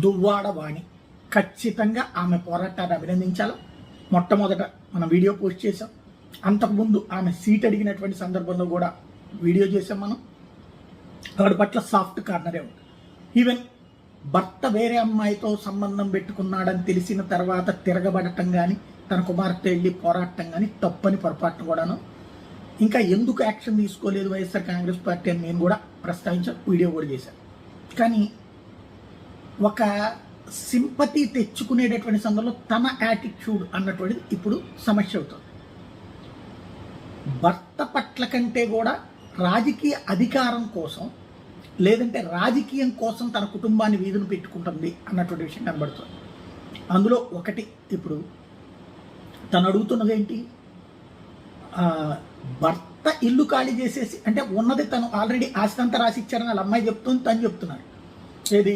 దువ్వాడ వాణి ఖచ్చితంగా ఆమె పోరాటాన్ని అభినందించాలి. మొట్టమొదట మనం వీడియో పోస్ట్ చేసాం. అంతకుముందు ఆమె సీట్ అడిగినటువంటి సందర్భంలో కూడా వీడియో చేసాం మనం. వాడి పట్ల సాఫ్ట్ కార్నరే ఉంది. ఈవెన్ భర్త వేరే అమ్మాయితో సంబంధం పెట్టుకున్నాడని తెలిసిన తర్వాత తిరగబడటం కానీ, తన కుమార్తె వెళ్ళి పోరాటం కానీ తప్పని పొరపాటు కూడాను. ఇంకా ఎందుకు యాక్షన్ తీసుకోలేదు వైఎస్ఆర్ కాంగ్రెస్ పార్టీ అని నేను కూడా ప్రస్తావించాను, వీడియో కూడా చేశాను. కానీ ఒక సింపతి తెచ్చుకునేటటువంటి సందర్భంలో తన యాటిట్యూడ్ అన్నటువంటిది ఇప్పుడు సమస్య అవుతుంది. భర్త పట్ల కంటే కూడా రాజకీయ అధికారం కోసం, లేదంటే రాజకీయం కోసం తన కుటుంబాన్ని వీధులు పెట్టుకుంటుంది అన్నటువంటి విషయం కనబడుతుంది. అందులో ఒకటి, ఇప్పుడు తను అడుగుతున్నది ఏంటి, భర్త ఇల్లు ఖాళీ చేసేసి, అంటే ఉన్నది తను ఆల్రెడీ ఆస్తి అంతా రాసి ఇచ్చారని వాళ్ళ అమ్మాయి చెప్తుంది, తను చెప్తున్నాడు ఏది